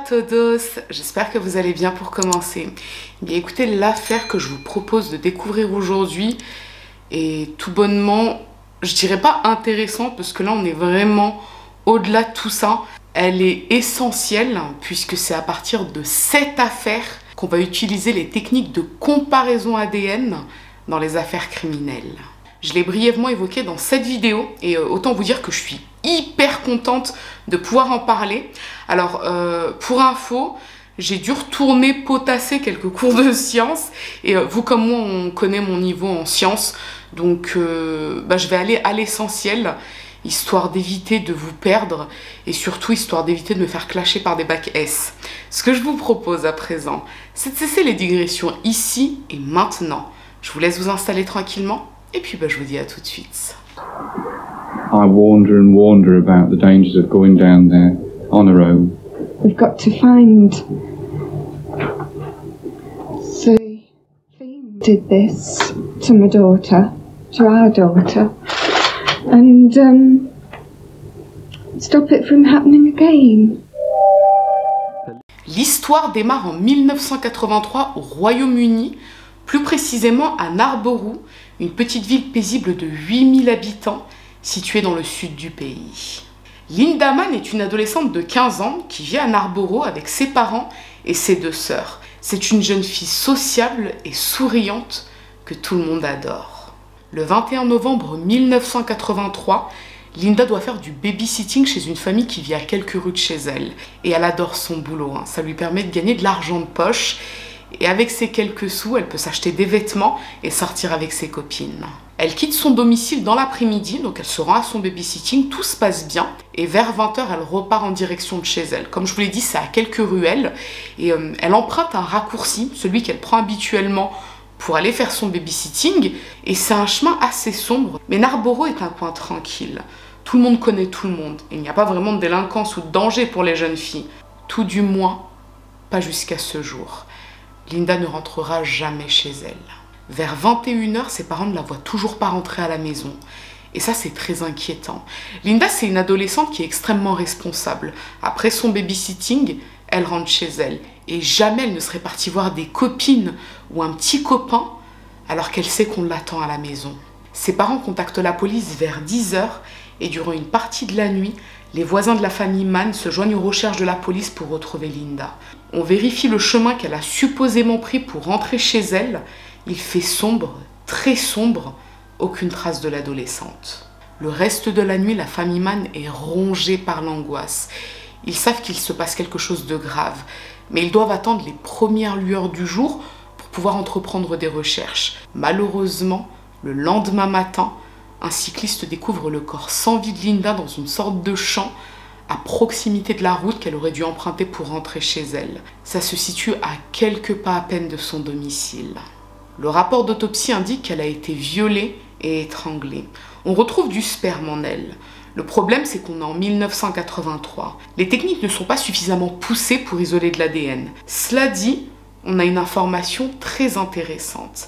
todos, j'espère que vous allez bien pour commencer. Bien écoutez, l'affaire que je vous propose de découvrir aujourd'hui est tout bonnement, je dirais pas intéressante parce que là on est vraiment au-delà de tout ça. Elle est essentielle puisque c'est à partir de cette affaire qu'on va utiliser les techniques de comparaison ADN dans les affaires criminelles. Je l'ai brièvement évoqué dans cette vidéo et autant vous dire que je suis hyper contente de pouvoir en parler. Alors, pour info, j'ai dû retourner potasser quelques cours de sciences et vous comme moi, on connaît mon niveau en sciences. Donc, je vais aller à l'essentiel, histoire d'éviter de vous perdre et surtout histoire d'éviter de me faire clasher par des bacs S. Ce que je vous propose à présent, c'est de cesser les digressions ici et maintenant. Je vous laisse vous installer tranquillement. Et puis je vous dis à tout de suite. I wonder about the dangers of going down there on our own. We've got to find. So, Fiend did this to my daughter, to our daughter, and stop it from happening again. L'histoire démarre en 1983 au Royaume-Uni, plus précisément à Narborough, une petite ville paisible de 8000 habitants située dans le sud du pays. Linda Mann est une adolescente de 15 ans qui vit à Narborough avec ses parents et ses deux sœurs. C'est une jeune fille sociable et souriante que tout le monde adore. Le 21 novembre 1983, Linda doit faire du babysitting chez une famille qui vit à quelques rues de chez elle. Et elle adore son boulot, ça lui permet de gagner de l'argent de poche. Et avec ces quelques sous, elle peut s'acheter des vêtements et sortir avec ses copines. Elle quitte son domicile dans l'après-midi, donc elle se rend à son babysitting, tout se passe bien. Et vers 20 h, elle repart en direction de chez elle. Comme je vous l'ai dit, c'est à quelques ruelles. Et elle emprunte un raccourci, celui qu'elle prend habituellement pour aller faire son babysitting. Et c'est un chemin assez sombre. Mais Narborough est un coin tranquille. Tout le monde connaît tout le monde. Il n'y a pas vraiment de délinquance ou de danger pour les jeunes filles. Tout du moins, pas jusqu'à ce jour. Linda ne rentrera jamais chez elle. Vers 21 h, ses parents ne la voient toujours pas rentrer à la maison. Et ça, c'est très inquiétant. Linda, c'est une adolescente qui est extrêmement responsable. Après son babysitting, elle rentre chez elle. Et jamais elle ne serait partie voir des copines ou un petit copain alors qu'elle sait qu'on l'attend à la maison. Ses parents contactent la police vers 10 h et durant une partie de la nuit, les voisins de la famille Mann se joignent aux recherches de la police pour retrouver Linda. On vérifie le chemin qu'elle a supposément pris pour rentrer chez elle. Il fait sombre, très sombre, aucune trace de l'adolescente. Le reste de la nuit, la famille Mann est rongée par l'angoisse. Ils savent qu'il se passe quelque chose de grave, mais ils doivent attendre les premières lueurs du jour pour pouvoir entreprendre des recherches. Malheureusement, le lendemain matin, un cycliste découvre le corps sans vie de Linda dans une sorte de champ à proximité de la route qu'elle aurait dû emprunter pour rentrer chez elle. Ça se situe à quelques pas à peine de son domicile. Le rapport d'autopsie indique qu'elle a été violée et étranglée. On retrouve du sperme en elle. Le problème, c'est qu'on est en 1983. Les techniques ne sont pas suffisamment poussées pour isoler de l'ADN. Cela dit, on a une information très intéressante.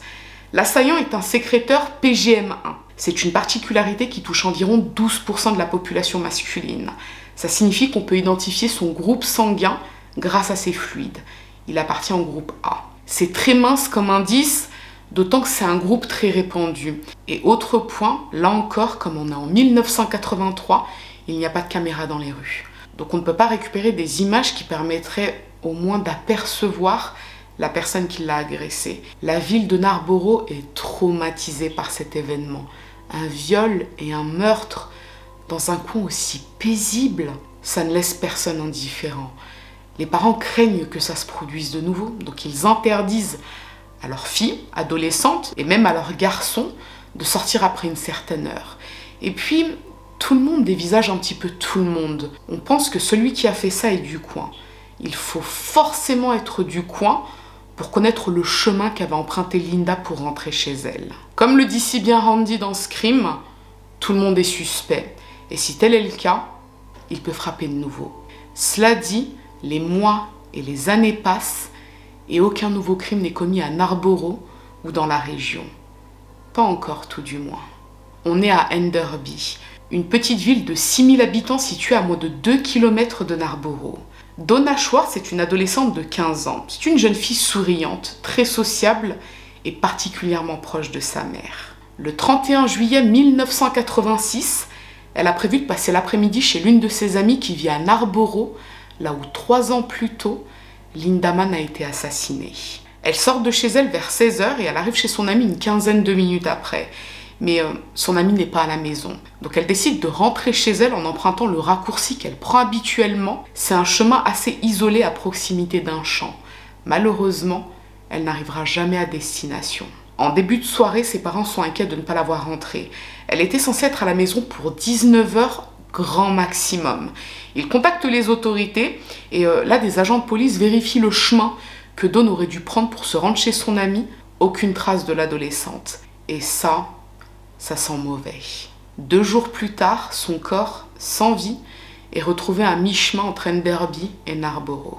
L'assaillant est un sécréteur PGM1. C'est une particularité qui touche environ 12 % de la population masculine. Ça signifie qu'on peut identifier son groupe sanguin grâce à ses fluides. Il appartient au groupe A. C'est très mince comme indice, d'autant que c'est un groupe très répandu. Et autre point, là encore, comme on est en 1983, il n'y a pas de caméra dans les rues. Donc on ne peut pas récupérer des images qui permettraient au moins d'apercevoir la personne qui l'a agressé. La ville de Narborough est traumatisée par cet événement. Un viol et un meurtre dans un coin aussi paisible, ça ne laisse personne indifférent. Les parents craignent que ça se produise de nouveau, donc ils interdisent à leurs filles, adolescentes, et même à leurs garçons, de sortir après une certaine heure. Et puis, tout le monde dévisage un petit peu tout le monde. On pense que celui qui a fait ça est du coin. Il faut forcément être du coin pour connaître le chemin qu'avait emprunté Linda pour rentrer chez elle. Comme le dit si bien Randy dans Scream, tout le monde est suspect. Et si tel est le cas, il peut frapper de nouveau. Cela dit, les mois et les années passent et aucun nouveau crime n'est commis à Narborough ou dans la région. Pas encore tout du moins. On est à Enderby, une petite ville de 6000 habitants située à moins de 2 km de Narborough. Donna Schwartz est une adolescente de 15 ans. C'est une jeune fille souriante, très sociable et particulièrement proche de sa mère. Le 31 juillet 1986, elle a prévu de passer l'après-midi chez l'une de ses amies qui vit à Narborough, là où 3 ans plus tôt, Linda Mann a été assassinée. Elle sort de chez elle vers 16h et elle arrive chez son amie une quinzaine de minutes après. Mais son amie n'est pas à la maison. Donc elle décide de rentrer chez elle en empruntant le raccourci qu'elle prend habituellement. C'est un chemin assez isolé à proximité d'un champ. Malheureusement, elle n'arrivera jamais à destination. En début de soirée, ses parents sont inquiets de ne pas la voir rentrer. Elle était censée être à la maison pour 19h grand maximum. Ils contactent les autorités et là, des agents de police vérifient le chemin que Dawn aurait dû prendre pour se rendre chez son amie. Aucune trace de l'adolescente. Et ça sent mauvais. 2 jours plus tard, son corps, sans vie, est retrouvé à mi-chemin entre Enderby et Narborough.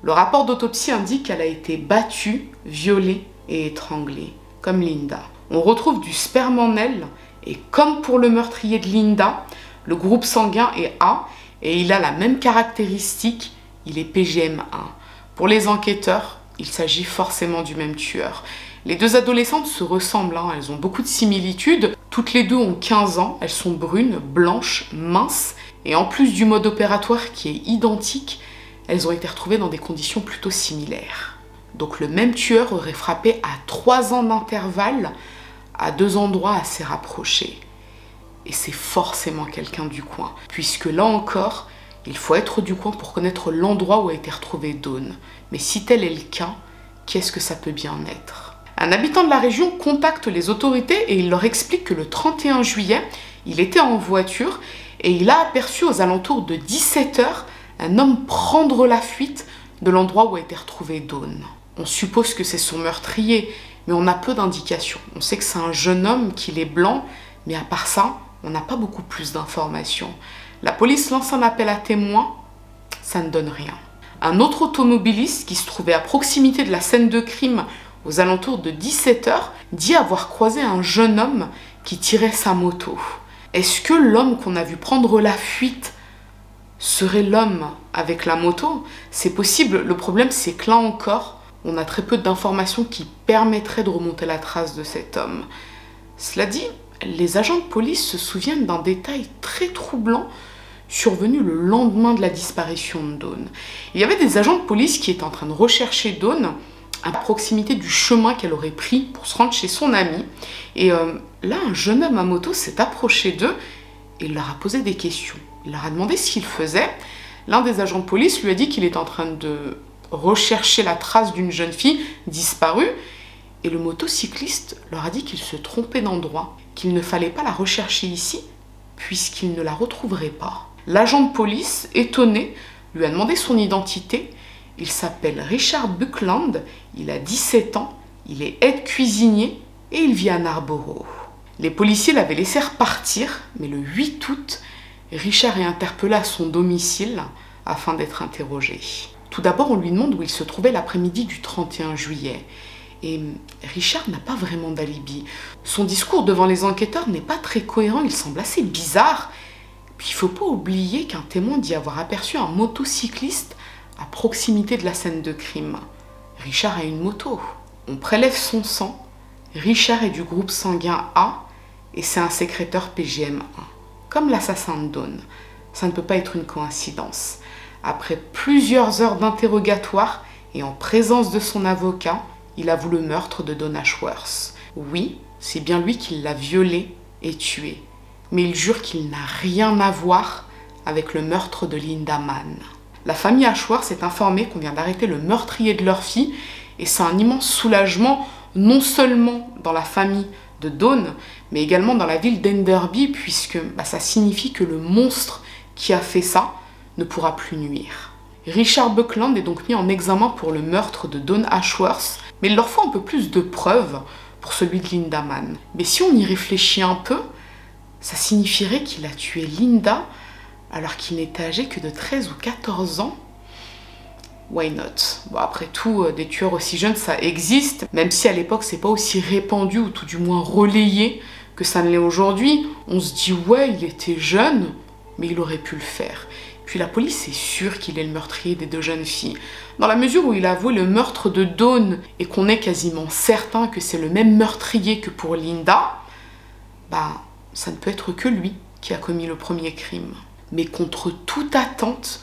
Le rapport d'autopsie indique qu'elle a été battue, violée et étranglée, comme Linda. On retrouve du sperme en elle, et comme pour le meurtrier de Linda, le groupe sanguin est A, et il a la même caractéristique, il est PGM1. Pour les enquêteurs, il s'agit forcément du même tueur. Les 2 adolescentes se ressemblent, elles ont beaucoup de similitudes. Toutes les 2 ont 15 ans, elles sont brunes, blanches, minces. Et en plus du mode opératoire qui est identique, elles ont été retrouvées dans des conditions plutôt similaires. Donc le même tueur aurait frappé à 3 ans d'intervalle, à 2 endroits assez rapprochés. Et c'est forcément quelqu'un du coin, puisque là encore, il faut être du coin pour connaître l'endroit où a été retrouvée Dawn. Mais si tel est le cas, qu'est-ce que ça peut bien être ? Un habitant de la région contacte les autorités et il leur explique que le 31 juillet, il était en voiture et il a aperçu aux alentours de 17h un homme prendre la fuite de l'endroit où a été retrouvée Dawn. On suppose que c'est son meurtrier, mais on a peu d'indications. On sait que c'est un jeune homme, qu'il est blanc, mais à part ça, on n'a pas beaucoup plus d'informations. La police lance un appel à témoins, ça ne donne rien. Un autre automobiliste qui se trouvait à proximité de la scène de crime aux alentours de 17h, dit avoir croisé un jeune homme qui tirait sa moto. Est-ce que l'homme qu'on a vu prendre la fuite serait l'homme avec la moto? C'est possible, le problème c'est que là encore, on a très peu d'informations qui permettraient de remonter la trace de cet homme. Cela dit, les agents de police se souviennent d'un détail très troublant survenu le lendemain de la disparition de Dawn. Il y avait des agents de police qui étaient en train de rechercher Dawn à proximité du chemin qu'elle aurait pris pour se rendre chez son amie. Et là, un jeune homme à moto s'est approché d'eux et il leur a posé des questions. Il leur a demandé ce qu'il faisait. L'un des agents de police lui a dit qu'il était en train de rechercher la trace d'une jeune fille disparue. Et le motocycliste leur a dit qu'il se trompait d'endroit, qu'il ne fallait pas la rechercher ici, puisqu'il ne la retrouverait pas. L'agent de police, étonné, lui a demandé son identité. Il s'appelle Richard Buckland, il a 17 ans, il est aide cuisinier et il vit à Narborough. Les policiers l'avaient laissé repartir, mais le 8 août, Richard est interpellé à son domicile afin d'être interrogé. Tout d'abord, on lui demande où il se trouvait l'après-midi du 31 juillet. Et Richard n'a pas vraiment d'alibi. Son discours devant les enquêteurs n'est pas très cohérent, il semble assez bizarre. Puis il ne faut pas oublier qu'un témoin dit avoir aperçu un motocycliste à proximité de la scène de crime. Richard a une moto. On prélève son sang. Richard est du groupe sanguin A et c'est un sécréteur PGM1. Comme l'assassin de Dawn. Ça ne peut pas être une coïncidence. Après plusieurs heures d'interrogatoire et en présence de son avocat, il avoue le meurtre de Donna Schwartz. Oui, c'est bien lui qui l'a violée et tuée. Mais il jure qu'il n'a rien à voir avec le meurtre de Linda Mann. La famille Ashworth est informée qu'on vient d'arrêter le meurtrier de leur fille et c'est un immense soulagement, non seulement dans la famille de Dawn, mais également dans la ville d'Enderby, puisque ça signifie que le monstre qui a fait ça ne pourra plus nuire. Richard Buckland est donc mis en examen pour le meurtre de Dawn Ashworth, mais il leur faut un peu plus de preuves pour celui de Linda Mann. Mais si on y réfléchit un peu, ça signifierait qu'il a tué Linda alors qu'il n'était âgé que de 13 ou 14 ans. Why not? Bon, après tout, des tueurs aussi jeunes, ça existe, même si à l'époque, c'est pas aussi répandu ou tout du moins relayé que ça ne l'est aujourd'hui. On se dit, ouais, il était jeune, mais il aurait pu le faire. Puis la police est sûre qu'il est le meurtrier des 2 jeunes filles, dans la mesure où il a avoué le meurtre de Dawn et qu'on est quasiment certain que c'est le même meurtrier que pour Linda, ça ne peut être que lui qui a commis le premier crime. Mais contre toute attente,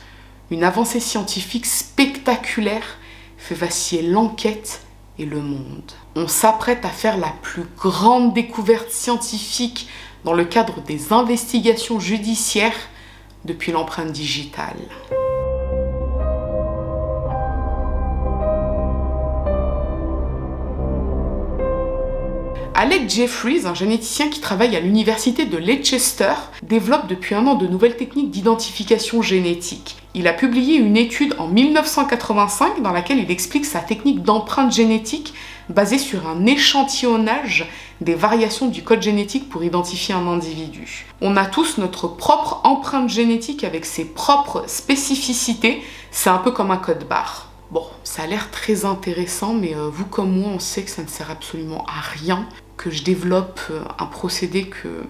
une avancée scientifique spectaculaire fait vaciller l'enquête et le monde. On s'apprête à faire la plus grande découverte scientifique dans le cadre des investigations judiciaires depuis l'empreinte digitale. Alec Jeffries, un généticien qui travaille à l'université de Leicester, développe depuis un an de nouvelles techniques d'identification génétique. Il a publié une étude en 1985 dans laquelle il explique sa technique d'empreinte génétique basée sur un échantillonnage des variations du code génétique pour identifier un individu. On a tous notre propre empreinte génétique avec ses propres spécificités, c'est un peu comme un code barre. Bon, ça a l'air très intéressant, mais vous comme moi, on sait que ça ne sert absolument à rien, que je développe un procédé que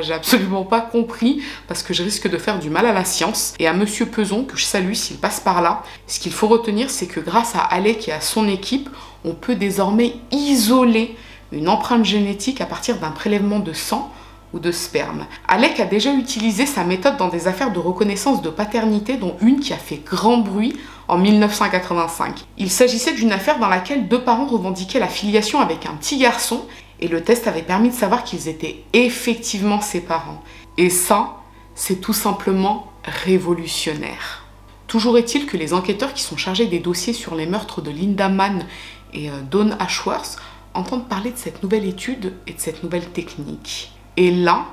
j'ai absolument pas compris, parce que je risque de faire du mal à la science. Et à Monsieur Peson, que je salue s'il passe par là, ce qu'il faut retenir, c'est que grâce à Alec et à son équipe, on peut désormais isoler une empreinte génétique à partir d'un prélèvement de sang ou de sperme. Alec a déjà utilisé sa méthode dans des affaires de reconnaissance de paternité, dont une qui a fait grand bruit en 1985. Il s'agissait d'une affaire dans laquelle 2 parents revendiquaient la filiation avec un petit garçon, et le test avait permis de savoir qu'ils étaient effectivement ses parents. Et ça, c'est tout simplement révolutionnaire. Toujours est-il que les enquêteurs qui sont chargés des dossiers sur les meurtres de Linda Mann et Dawn Ashworth entendent parler de cette nouvelle étude et de cette nouvelle technique. Et là,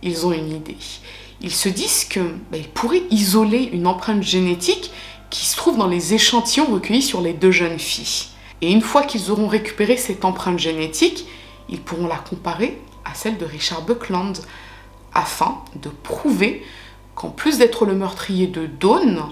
ils ont une idée. Ils se disent qu'ils pourraient isoler une empreinte génétique qui se trouve dans les échantillons recueillis sur les 2 jeunes filles. Et une fois qu'ils auront récupéré cette empreinte génétique, ils pourront la comparer à celle de Richard Buckland, afin de prouver qu'en plus d'être le meurtrier de Dawn,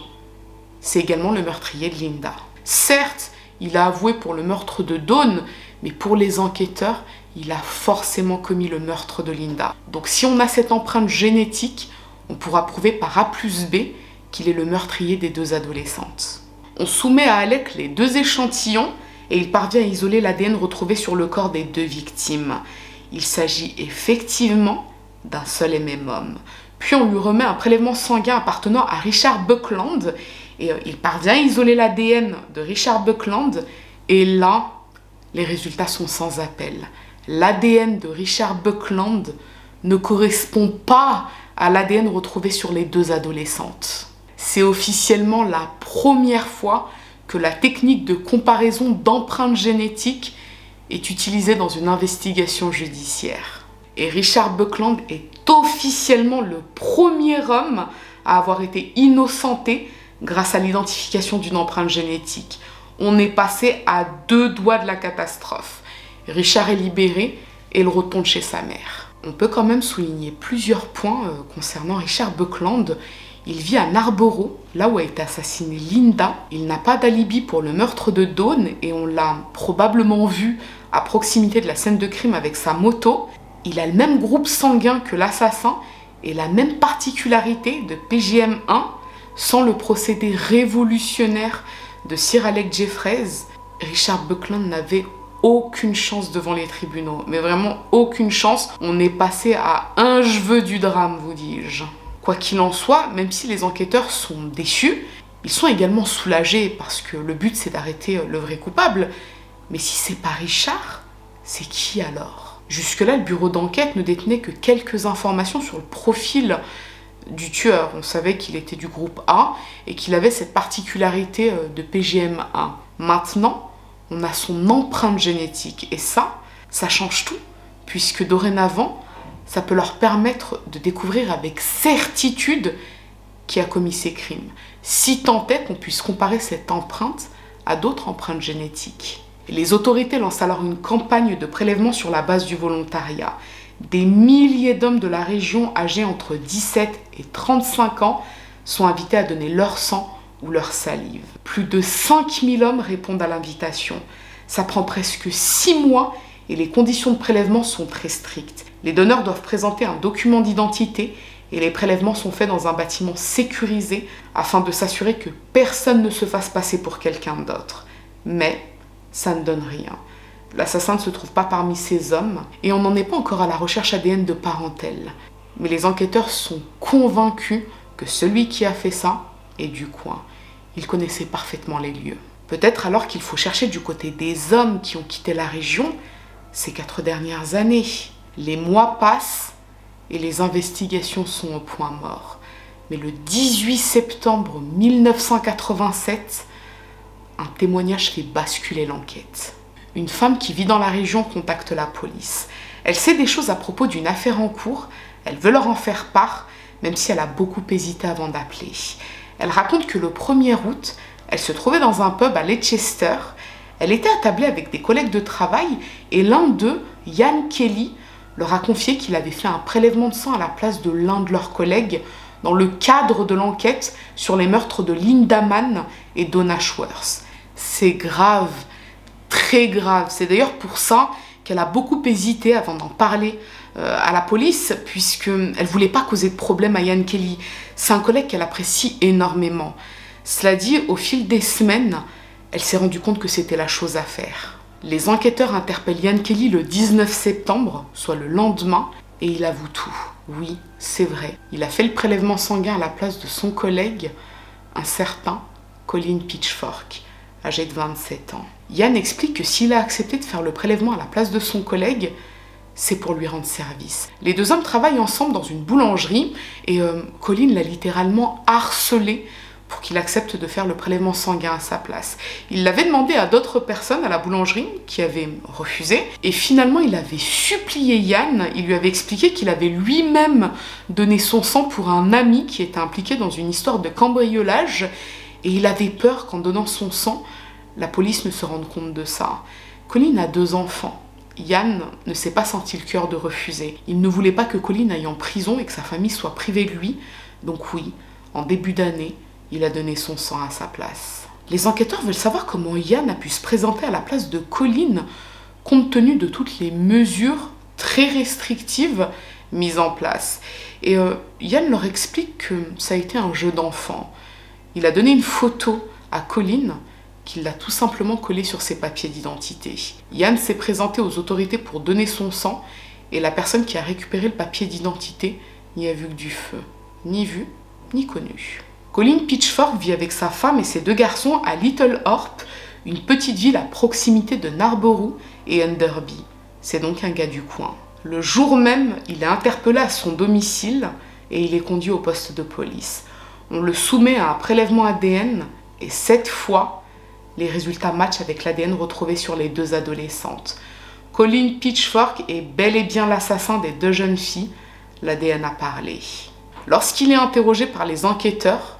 c'est également le meurtrier de Linda. Certes, il a avoué pour le meurtre de Dawn, mais pour les enquêteurs, il a forcément commis le meurtre de Linda. Donc si on a cette empreinte génétique, on pourra prouver par A plus B qu'il est le meurtrier des 2 adolescentes. On soumet à Alec les 2 échantillons et il parvient à isoler l'ADN retrouvé sur le corps des 2 victimes. Il s'agit effectivement d'un seul et même homme. Puis on lui remet un prélèvement sanguin appartenant à Richard Buckland et il parvient à isoler l'ADN de Richard Buckland et là, les résultats sont sans appel. L'ADN de Richard Buckland ne correspond pas à l'ADN retrouvé sur les 2 adolescentes. C'est officiellement la première fois que la technique de comparaison d'empreintes génétiques est utilisée dans une investigation judiciaire. Et Richard Buckland est officiellement le premier homme à avoir été innocenté grâce à l'identification d'une empreinte génétique. On est passé à 2 doigts de la catastrophe. Richard est libéré et il retourne chez sa mère. On peut quand même souligner plusieurs points concernant Richard Buckland. Il vit à Narborough, là où a été assassinée Linda. Il n'a pas d'alibi pour le meurtre de Dawn et on l'a probablement vu à proximité de la scène de crime avec sa moto. Il a le même groupe sanguin que l'assassin et la même particularité de PGM1 sans le procédé révolutionnaire de Sir Alec Jeffries. Richard Buckland n'avait aucune chance devant les tribunaux, mais vraiment aucune chance. On est passé à un cheveu du drame, vous dis-je. Quoi qu'il en soit, même si les enquêteurs sont déçus, ils sont également soulagés parce que le but c'est d'arrêter le vrai coupable. Mais si c'est pas Richard, c'est qui alors? Jusque-là, le bureau d'enquête ne détenait que quelques informations sur le profil du tueur. On savait qu'il était du groupe A et qu'il avait cette particularité de PGM1. Maintenant, on a son empreinte génétique et ça change tout, puisque dorénavant, ça peut leur permettre de découvrir avec certitude qui a commis ces crimes, si tant est qu'on puisse comparer cette empreinte à d'autres empreintes génétiques. Et les autorités lancent alors une campagne de prélèvement sur la base du volontariat. Des milliers d'hommes de la région âgés entre 17 et 35 ans sont invités à donner leur sang ou leur salive. Plus de 5000 hommes répondent à l'invitation. Ça prend presque 6 mois et les conditions de prélèvement sont très strictes. Les donneurs doivent présenter un document d'identité et les prélèvements sont faits dans un bâtiment sécurisé afin de s'assurer que personne ne se fasse passer pour quelqu'un d'autre. Mais ça ne donne rien. L'assassin ne se trouve pas parmi ces hommes et on n'en est pas encore à la recherche ADN de parentèle. Mais les enquêteurs sont convaincus que celui qui a fait ça est du coin. Il connaissait parfaitement les lieux. Peut-être alors qu'il faut chercher du côté des hommes qui ont quitté la région ces 4 dernières années. Les mois passent et les investigations sont au point mort. Mais le 18 septembre 1987, un témoignage fait basculer l'enquête. Une femme qui vit dans la région contacte la police. Elle sait des choses à propos d'une affaire en cours, elle veut leur en faire part, même si elle a beaucoup hésité avant d'appeler. Elle raconte que le 1er août, elle se trouvait dans un pub à Leicester. Elle était attablée avec des collègues de travail et l'un d'eux, Ian Kelly, leur a confié qu'il avait fait un prélèvement de sang à la place de l'un de leurs collègues dans le cadre de l'enquête sur les meurtres de Linda Mann et Donna Schwartz. C'est grave, très grave. C'est d'ailleurs pour ça qu'elle a beaucoup hésité avant d'en parler à la police, puisqu'elle ne voulait pas causer de problème à Ian Kelly. C'est un collègue qu'elle apprécie énormément. Cela dit, au fil des semaines, elle s'est rendue compte que c'était la chose à faire. Les enquêteurs interpellent Ian Kelly le 19 septembre, soit le lendemain, et il avoue tout. Oui, c'est vrai. Il a fait le prélèvement sanguin à la place de son collègue, un certain Colin Pitchfork, âgé de 27 ans. Ian explique que s'il a accepté de faire le prélèvement à la place de son collègue, c'est pour lui rendre service. Les deux hommes travaillent ensemble dans une boulangerie et Colin l'a littéralement harcelé pour qu'il accepte de faire le prélèvement sanguin à sa place. Il l'avait demandé à d'autres personnes à la boulangerie qui avaient refusé et finalement il avait supplié Ian, il lui avait expliqué qu'il avait lui-même donné son sang pour un ami qui était impliqué dans une histoire de cambriolage et il avait peur qu'en donnant son sang, la police ne se rende compte de ça. Colin a 2 enfants. Ian ne s'est pas senti le cœur de refuser. Il ne voulait pas que Colin aille en prison et que sa famille soit privée de lui. Donc oui, en début d'année, il a donné son sang à sa place. Les enquêteurs veulent savoir comment Ian a pu se présenter à la place de Colin, compte tenu de toutes les mesures très restrictives mises en place. Et Ian leur explique que ça a été un jeu d'enfant. Il a donné une photo à Colin, qu'il l'a tout simplement collé sur ses papiers d'identité. Ian s'est présenté aux autorités pour donner son sang et la personne qui a récupéré le papier d'identité n'y a vu que du feu. Ni vu, ni connu. Colin Pitchfork vit avec sa femme et ses 2 garçons à Little Horpe, une petite ville à proximité de Narborough et Enderby. C'est donc un gars du coin. Le jour même, il est interpellé à son domicile et il est conduit au poste de police. On le soumet à un prélèvement ADN et cette fois, les résultats matchent avec l'ADN retrouvé sur les 2 adolescentes. Colin Pitchfork est bel et bien l'assassin des 2 jeunes filles. L'ADN a parlé. Lorsqu'il est interrogé par les enquêteurs,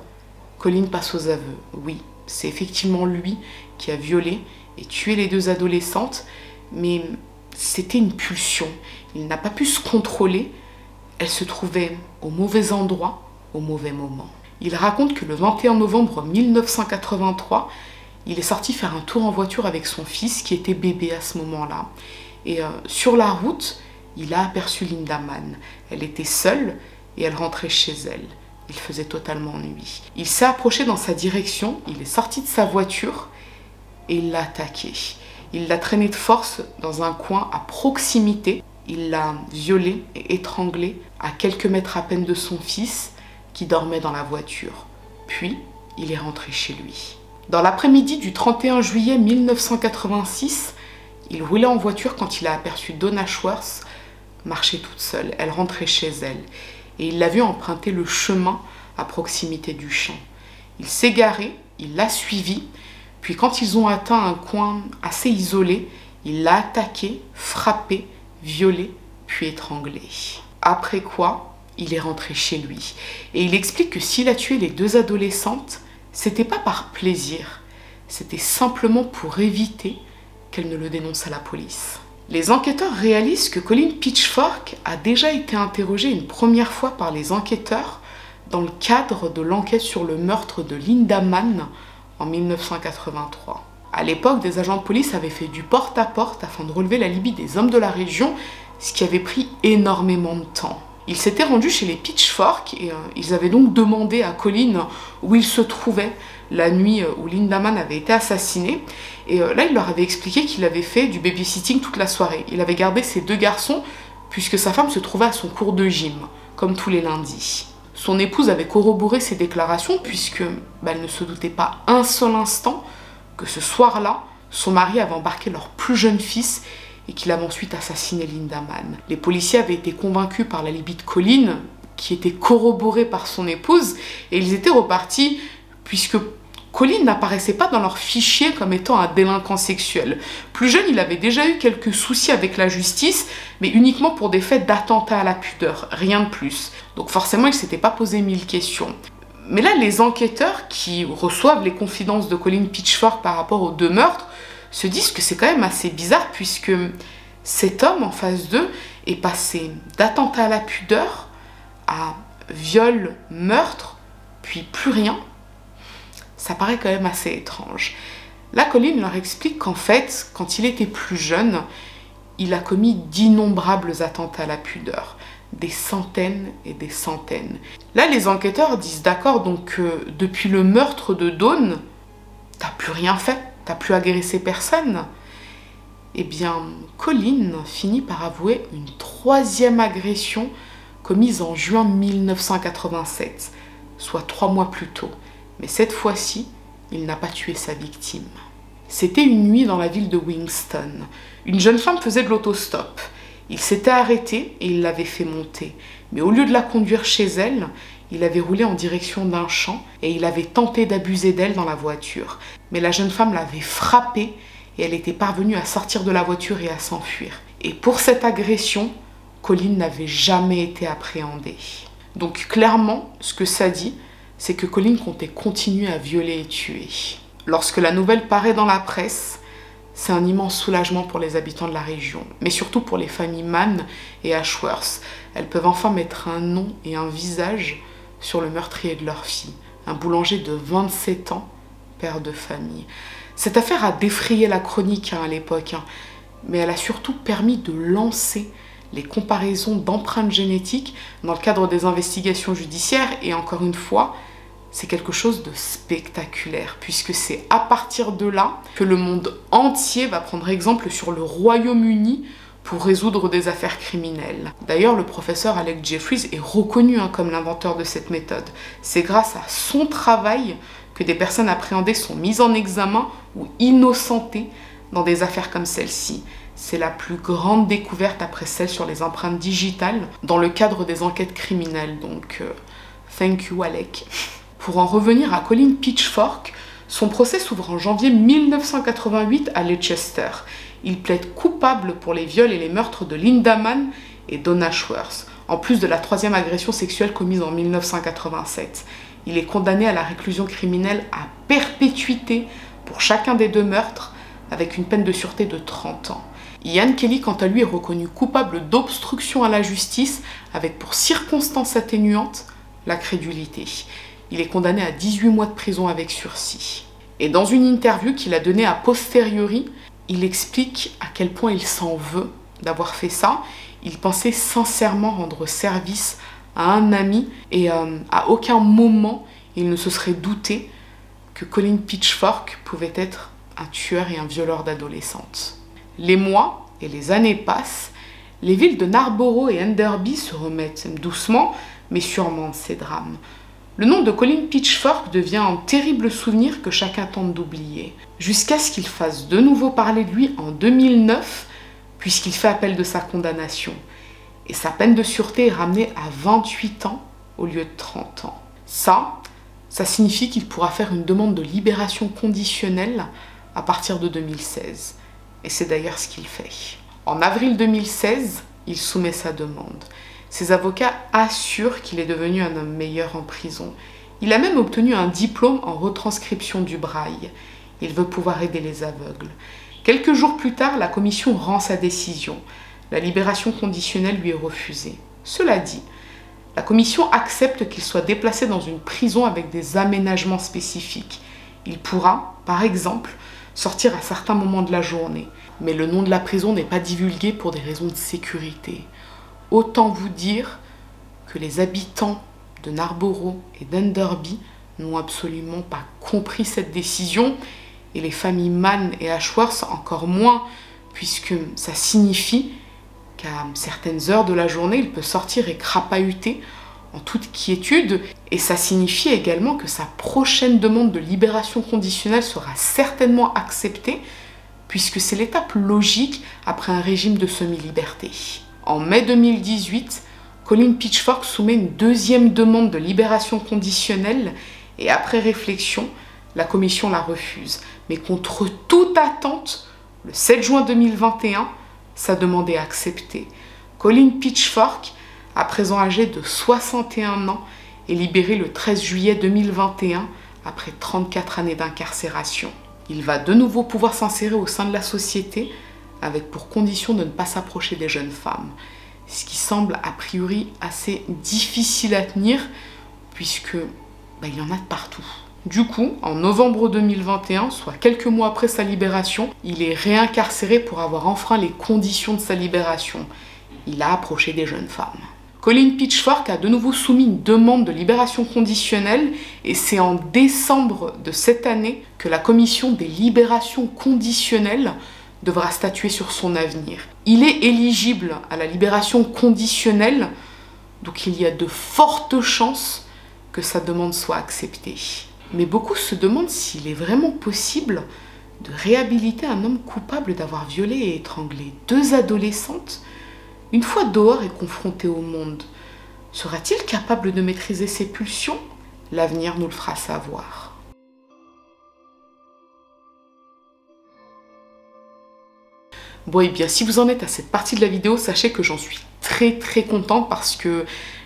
Colin passe aux aveux. Oui, c'est effectivement lui qui a violé et tué les 2 adolescentes, mais c'était une pulsion. Il n'a pas pu se contrôler. Elle se trouvait au mauvais endroit, au mauvais moment. Il raconte que le 21 novembre 1983, il est sorti faire un tour en voiture avec son fils qui était bébé à ce moment-là. Et sur la route, il a aperçu Linda Mann. Elle était seule et elle rentrait chez elle. Il faisait totalement nuit. Il s'est approché dans sa direction, il est sorti de sa voiture et il l'a attaquée. Il l'a traînée de force dans un coin à proximité. Il l'a violée et étranglée à quelques mètres à peine de son fils qui dormait dans la voiture. Puis, il est rentré chez lui. Dans l'après-midi du 31 juillet 1986, il roulait en voiture quand il a aperçu Donna Schwartz marcher toute seule. Elle rentrait chez elle et il l'a vue emprunter le chemin à proximité du champ. Il s'est garé, il l'a suivie, puis quand ils ont atteint un coin assez isolé, il l'a attaquée, frappée, violée, puis étranglée. Après quoi, il est rentré chez lui et il explique que s'il a tué les 2 adolescentes, c'était pas par plaisir, c'était simplement pour éviter qu'elle ne le dénonce à la police. Les enquêteurs réalisent que Colin Pitchfork a déjà été interrogé une première fois par les enquêteurs dans le cadre de l'enquête sur le meurtre de Linda Mann en 1983. À l'époque, des agents de police avaient fait du porte-à-porte afin de relever l'alibi des hommes de la région, ce qui avait pris énormément de temps. Ils s'étaient rendus chez les Pitchfork et ils avaient donc demandé à Colin où il se trouvait la nuit où Lindaman avait été assassinée. Et là, il leur avait expliqué qu'il avait fait du babysitting toute la soirée. Il avait gardé ses 2 garçons puisque sa femme se trouvait à son cours de gym, comme tous les lundis. Son épouse avait corroboré ses déclarations puisque elle ne se doutait pas un seul instant que ce soir-là, son mari avait embarqué leur plus jeune fils et qu'il avait ensuite assassiné Lindaman. Les policiers avaient été convaincus par l'alibi de Colin, qui était corroboré par son épouse, et ils étaient repartis puisque Colin n'apparaissait pas dans leur fichier comme étant un délinquant sexuel. Plus jeune, il avait déjà eu quelques soucis avec la justice, mais uniquement pour des faits d'attentat à la pudeur, rien de plus. Donc forcément, il ne s'était pas posé 1000 questions. Mais là, les enquêteurs qui reçoivent les confidences de Colin Pitchfork par rapport aux 2 meurtres se disent que c'est quand même assez bizarre puisque cet homme en face d'eux est passé d'attentat à la pudeur à viol, meurtre, puis plus rien. Ça paraît quand même assez étrange. Là, Colin leur explique qu'en fait, quand il était plus jeune, il a commis d'innombrables attentats à la pudeur. Des centaines et des centaines. Là, les enquêteurs disent d'accord, donc depuis le meurtre de Dawn, t'as plus rien fait, t'as plus agressé personne. Eh bien, Colin finit par avouer une 3e agression commise en juin 1987, soit 3 mois plus tôt. Mais cette fois-ci, il n'a pas tué sa victime. C'était une nuit dans la ville de Winston. Une jeune femme faisait de l'autostop. Il s'était arrêté et il l'avait fait monter. Mais au lieu de la conduire chez elle, il avait roulé en direction d'un champ et il avait tenté d'abuser d'elle dans la voiture. Mais la jeune femme l'avait frappée et elle était parvenue à sortir de la voiture et à s'enfuir. Et pour cette agression, Colin n'avait jamais été appréhendé. Donc clairement, ce que ça dit, c'est que Colin comptait continuer à violer et tuer. Lorsque la nouvelle paraît dans la presse, c'est un immense soulagement pour les habitants de la région, mais surtout pour les familles Mann et Ashworth. Elles peuvent enfin mettre un nom et un visage sur le meurtrier de leur fille, un boulanger de 27 ans, père de famille. Cette affaire a défrayé la chronique à l'époque, mais elle a surtout permis de lancer les comparaisons d'empreintes génétiques dans le cadre des investigations judiciaires. Et encore une fois, c'est quelque chose de spectaculaire, puisque c'est à partir de là que le monde entier va prendre exemple sur le Royaume-Uni pour résoudre des affaires criminelles. D'ailleurs, le professeur Alec Jeffries est reconnu comme l'inventeur de cette méthode. C'est grâce à son travail que des personnes appréhendées sont mises en examen ou innocentées dans des affaires comme celle-ci. C'est la plus grande découverte après celle sur les empreintes digitales dans le cadre des enquêtes criminelles. Donc, thank you Alec. Pour en revenir à Colin Pitchfork, son procès s'ouvre en janvier 1988 à Leicester. Il plaide coupable pour les viols et les meurtres de Lindaman et Dawn Ashworth, en plus de la 3e agression sexuelle commise en 1987. Il est condamné à la réclusion criminelle à perpétuité pour chacun des 2 meurtres, avec une peine de sûreté de 30 ans. Ian Kelly, quant à lui, est reconnu coupable d'obstruction à la justice, avec pour circonstance atténuante la crédulité. Il est condamné à 18 mois de prison avec sursis. Et dans une interview qu'il a donnée a posteriori, il explique à quel point il s'en veut d'avoir fait ça. Il pensait sincèrement rendre service à un ami et à aucun moment il ne se serait douté que Colin Pitchfork pouvait être un tueur et un violeur d'adolescentes. Les mois et les années passent, les villes de Narborough et Enderby se remettent doucement mais sûrement de ces drames. Le nom de Colin Pitchfork devient un terrible souvenir que chacun tente d'oublier, jusqu'à ce qu'il fasse de nouveau parler de lui en 2009, puisqu'il fait appel de sa condamnation. Et sa peine de sûreté est ramenée à 28 ans au lieu de 30 ans. Ça signifie qu'il pourra faire une demande de libération conditionnelle à partir de 2016. Et c'est d'ailleurs ce qu'il fait. En avril 2016, il soumet sa demande. Ses avocats assurent qu'il est devenu un homme meilleur en prison. Il a même obtenu un diplôme en retranscription du braille. Il veut pouvoir aider les aveugles. Quelques jours plus tard, la commission rend sa décision. La libération conditionnelle lui est refusée. Cela dit, la commission accepte qu'il soit déplacé dans une prison avec des aménagements spécifiques. Il pourra, par exemple, sortir à certains moments de la journée. Mais le nom de la prison n'est pas divulgué pour des raisons de sécurité. Autant vous dire que les habitants de Narborough et d'Enderby n'ont absolument pas compris cette décision, et les familles Mann et Ashworth encore moins, puisque ça signifie qu'à certaines heures de la journée, il peut sortir et crapahuter en toute quiétude, et ça signifie également que sa prochaine demande de libération conditionnelle sera certainement acceptée, puisque c'est l'étape logique après un régime de semi-liberté. En mai 2018, Colin Pitchfork soumet une deuxième demande de libération conditionnelle, et après réflexion, la commission la refuse. Mais contre toute attente, le 7 juin 2021, sa demande est acceptée. Colin Pitchfork, à présent âgé de 61 ans, est libéré le 13 juillet 2021 après 34 années d'incarcération. Il va de nouveau pouvoir s'insérer au sein de la société avec pour condition de ne pas s'approcher des jeunes femmes, ce qui semble a priori assez difficile à tenir puisque il y en a de partout. Du coup, en novembre 2021, soit quelques mois après sa libération, il est réincarcéré pour avoir enfreint les conditions de sa libération. Il a approché des jeunes femmes. Colin Pitchfork a de nouveau soumis une demande de libération conditionnelle et c'est en décembre de cette année que la commission des libérations conditionnelles devra statuer sur son avenir. Il est éligible à la libération conditionnelle, donc il y a de fortes chances que sa demande soit acceptée. Mais beaucoup se demandent s'il est vraiment possible de réhabiliter un homme coupable d'avoir violé et étranglé 2 adolescentes. Une fois dehors et confronté au monde, sera-t-il capable de maîtriser ses pulsions? L'avenir nous le fera savoir. Bon, et bien, si vous en êtes à cette partie de la vidéo, sachez que j'en suis très contente parce que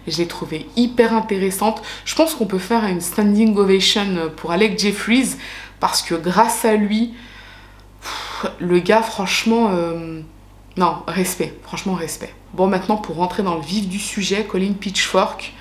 je l'ai trouvée hyper intéressante. Je pense qu'on peut faire une standing ovation pour Alec Jeffries parce que grâce à lui, le gars, franchement, non, respect, franchement respect. Bon, maintenant, pour rentrer dans le vif du sujet, Colin Pitchfork,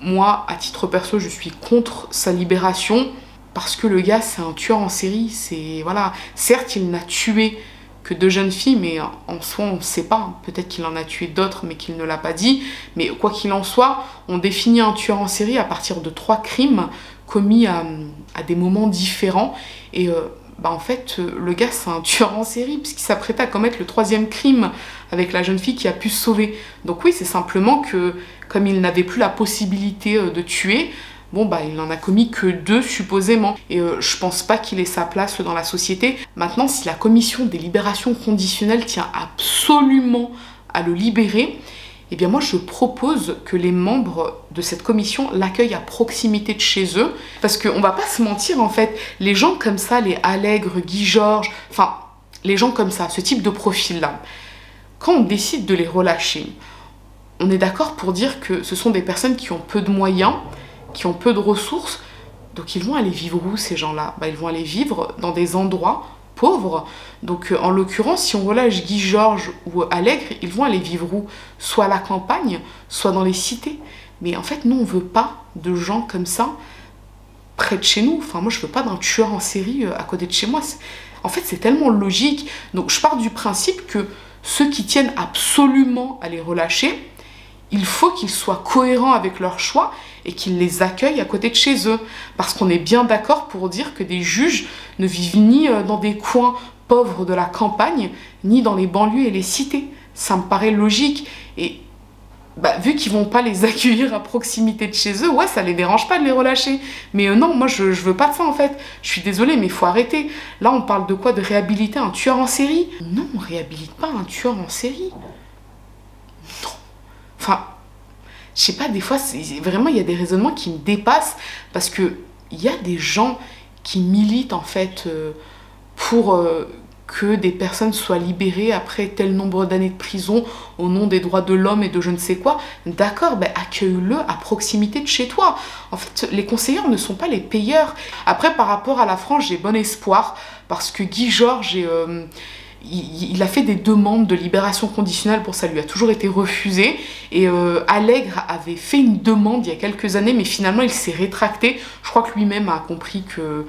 moi, à titre perso, je suis contre sa libération parce que le gars, c'est un tueur en série. C'est, voilà, certes, il n'a tué que 2 jeunes filles, mais en soi, on ne sait pas. Peut-être qu'il en a tué d'autres, mais qu'il ne l'a pas dit. Mais quoi qu'il en soit, on définit un tueur en série à partir de 3 crimes commis à des moments différents. Et en fait, le gars, c'est un tueur en série, puisqu'il s'apprêtait à commettre le 3e crime avec la jeune fille qui a pu se sauver. Donc oui, c'est simplement que, comme il n'avait plus la possibilité de tuer, bon, il n'en a commis que 2 supposément. Et je pense pas qu'il ait sa place dans la société. Maintenant, si la commission des libérations conditionnelles tient absolument à le libérer, eh bien moi je propose que les membres de cette commission l'accueillent à proximité de chez eux. Parce qu'on va pas se mentir en fait, les gens comme ça, les Allègre, Guy Georges, enfin les gens comme ça, ce type de profil-là, quand on décide de les relâcher, on est d'accord pour dire que ce sont des personnes qui ont peu de moyens, qui ont peu de ressources, donc ils vont aller vivre où ces gens-là? Ils vont aller vivre dans des endroits pauvres. Donc en l'occurrence, si on relâche Guy Georges ou Allègre, ils vont aller vivre où? Soit à la campagne, soit dans les cités. Mais en fait, nous, on veut pas de gens comme ça près de chez nous. Enfin, moi, je veux pas d'un tueur en série à côté de chez moi. En fait, c'est tellement logique. Donc, je pars du principe que ceux qui tiennent absolument à les relâcher, il faut qu'ils soient cohérents avec leur choix et qu'ils les accueillent à côté de chez eux. Parce qu'on est bien d'accord pour dire que des juges ne vivent ni dans des coins pauvres de la campagne, ni dans les banlieues et les cités. Ça me paraît logique. Et vu qu'ils vont pas les accueillir à proximité de chez eux, ouais, ça les dérange pas de les relâcher. Mais non, moi, je veux pas de ça, en fait. Je suis désolée, mais il faut arrêter. Là, on parle de quoi? De réhabiliter un tueur en série? Non, on réhabilite pas un tueur en série. Non. Enfin, je sais pas, des fois, vraiment, il y a des raisonnements qui me dépassent parce que il y a des gens qui militent, en fait, pour que des personnes soient libérées après tel nombre d'années de prison au nom des droits de l'homme et de je ne sais quoi. D'accord, accueille-le à proximité de chez toi. En fait, les conseillers ne sont pas les payeurs. Après, par rapport à la France, j'ai bon espoir parce que Guy Georges il a fait des demandes de libération conditionnelle pour ça, lui a toujours été refusé. Et Allègre avait fait une demande il y a quelques années, mais finalement il s'est rétracté. Je crois que lui-même a compris que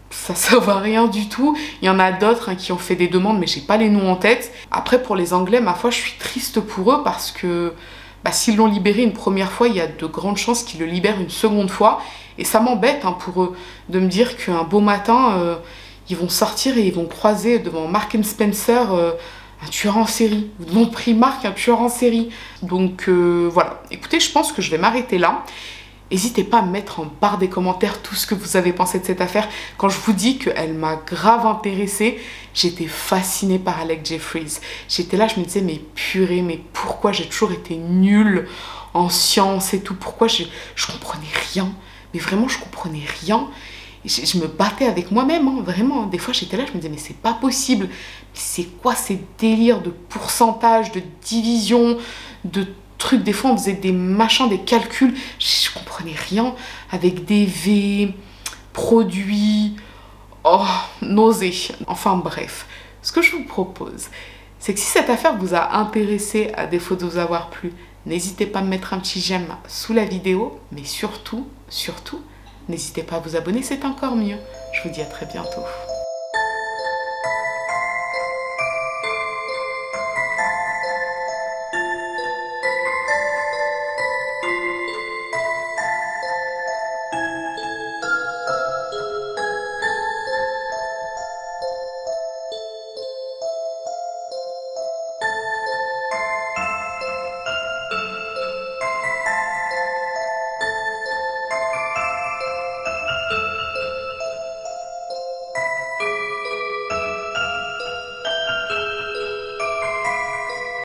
ça ne servait à rien du tout. Il y en a d'autres qui ont fait des demandes, mais j'ai pas les noms en tête. Après, pour les Anglais, ma foi, je suis triste pour eux parce que bah, s'ils l'ont libéré une première fois, il y a de grandes chances qu'ils le libèrent une seconde fois. Et ça m'embête hein, pour eux de me dire qu'un beau matin, ils vont sortir et ils vont croiser devant Marks & Spencer un tueur en série. Ou devant Primark, un tueur en série. Donc voilà. Écoutez, je pense que je vais m'arrêter là. N'hésitez pas à me mettre en barre des commentaires tout ce que vous avez pensé de cette affaire. Quand je vous dis qu'elle m'a grave intéressée, j'étais fascinée par Alec Jeffries. J'étais là, je me disais, mais purée, mais pourquoi j'ai toujours été nulle en sciences et tout? Pourquoi je comprenais rien? Mais vraiment, je comprenais rien. Je me battais avec moi-même, hein, vraiment. Des fois, j'étais là, je me disais, mais c'est pas possible. C'est quoi ces délires de pourcentage, de division, de trucs? Des fois, on faisait des machins, des calculs. Je comprenais rien. Avec des V, produits, oh, nausée. Enfin bref, ce que je vous propose, c'est que si cette affaire vous a intéressé, à défaut de vous avoir plu, n'hésitez pas à me mettre un petit j'aime sous la vidéo. Mais surtout, n'hésitez pas à vous abonner, c'est encore mieux. Je vous dis à très bientôt.